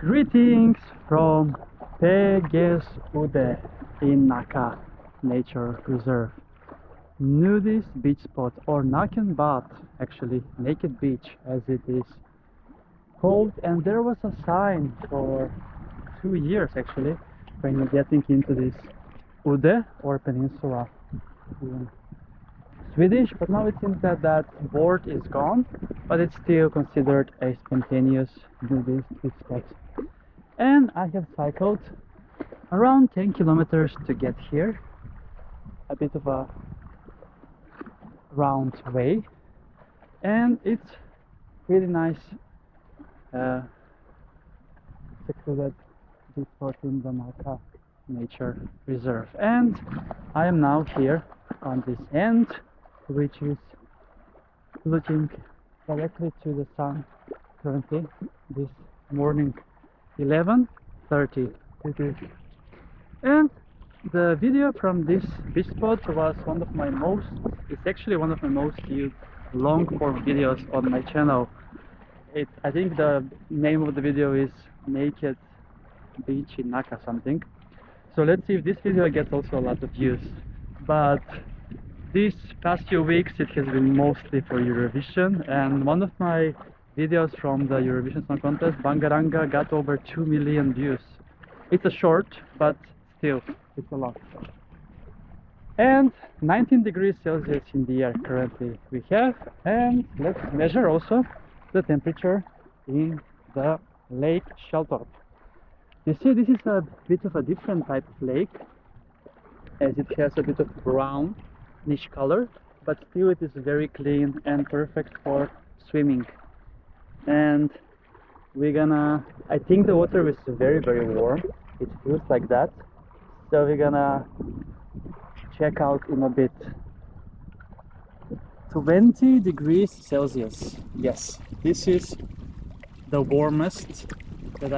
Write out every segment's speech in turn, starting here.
Greetings from Udde in Nacka Nature Reserve. Nudist beach spot, or Nacken Bath, actually, naked beach as it is called. And there was a sign for 2 years actually when you're getting into this Udde or peninsula in Swedish, but now it seems that that board is gone, but it's still considered a spontaneous nudist beach spot. And I have cycled around 10 kilometers to get here, a bit of a round way, and it's really nice secluded beach spot in the Nacka Nature Reserve. And I am now here on this end, which is looking directly to the sun currently this morning, 11:30 it is. And the video from this beach spot was it's actually one of my most viewed long form videos on my channel. I think the name of the video is Naked Beach in Nacka something. So let's see if this video gets also a lot of views. But these past few weeks it has been mostly for Eurovision, and one of my videos from the Eurovision Song Contest, Bangaranga, got over 2 million views. It's a short, but still, it's a lot. And 19 degrees Celsius in the air currently we have. And let's measure also the temperature in the lake Källtorp. You see, this is a bit of a different type of lake, as it has a bit of brownish color, but still it is very clean and perfect for swimming. And I think the water is very warm, it feels like that, so we're gonna check out in a bit. 20 degrees Celsius, yes, this is the warmest that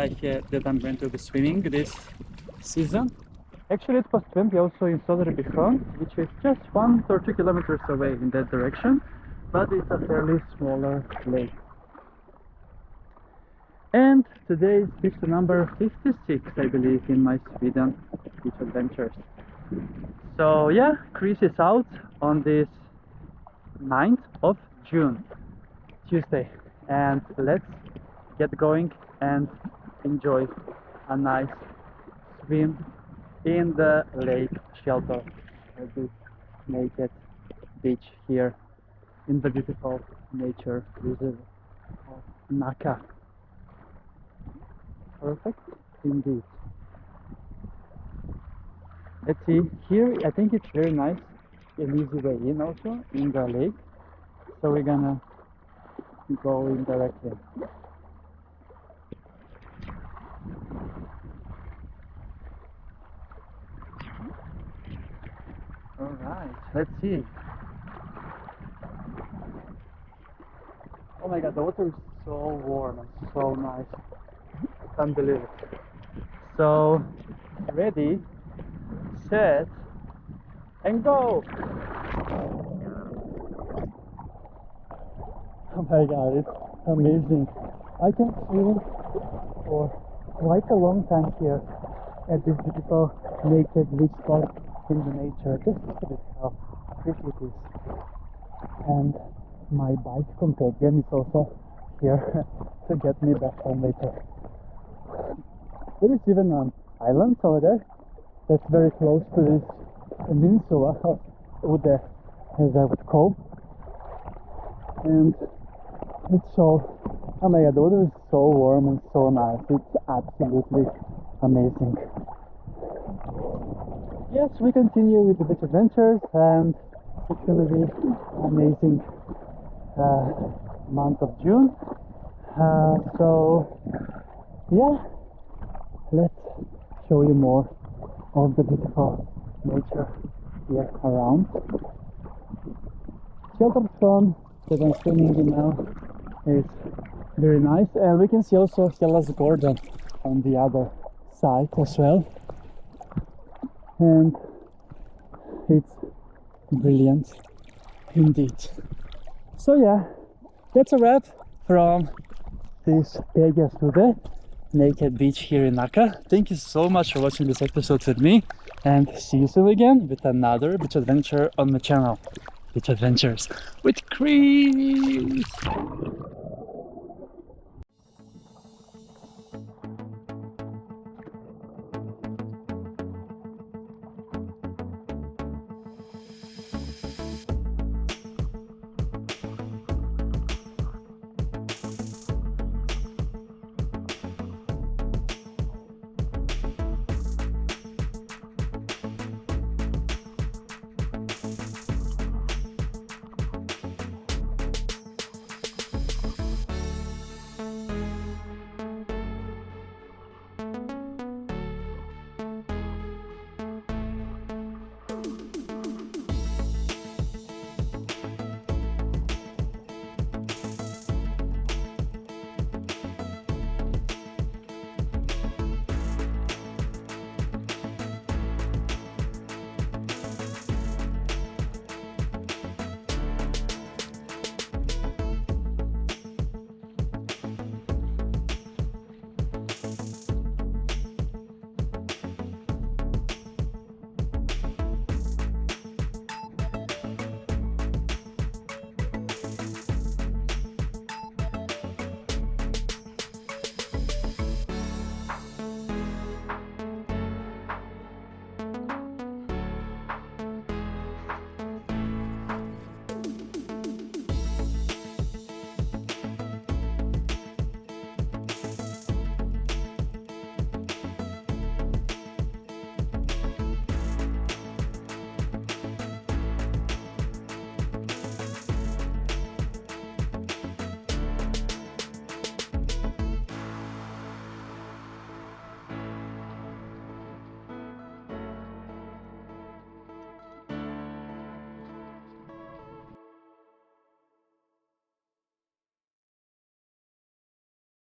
I'm going to be swimming this season. Actually it was 20 also in Söderbysjön, which is just 1 or 2 kilometers away in that direction, but it's a fairly smaller lake. And today is beach number 56, I believe, in my Sweden beach adventures. So yeah, Kris is out on this 9th of June, Tuesday, and let's get going and enjoy a nice swim in the lake Källtorp, this naked beach here in the beautiful nature reserve of Nacka. Perfect indeed. Let's see, here I think it's very nice, an easy way in also in the lake, so we're gonna go in directly. Alright, let's see. Oh my god, the water is so warm and so nice. I can't believe it. So, ready, set, and go! Oh my god, it's amazing. I can swim for quite a long time here at this beautiful naked beach spot in the nature. Just look at it, how pretty it is. And my bike companion is also here to get me back home later. There is even an island over there that's very close to this peninsula of Udde, as I would call. And it's so, oh my god, the water is so warm and so nice. It's absolutely amazing. Yes, we continue with the beach adventures, and it's gonna be amazing month of June. So yeah, let's show you more of the beautiful nature here around. Källtorpssjön that I'm swimming in now is very nice, and we can see also Källtorpssjön on the other side as well, and it's brilliant indeed. So yeah, that's a wrap from this Udde, naked beach here in Nacka. Thank you so much for watching this episode with me, and see you soon again with another beach adventure on my channel. Beach Adventures with Kris.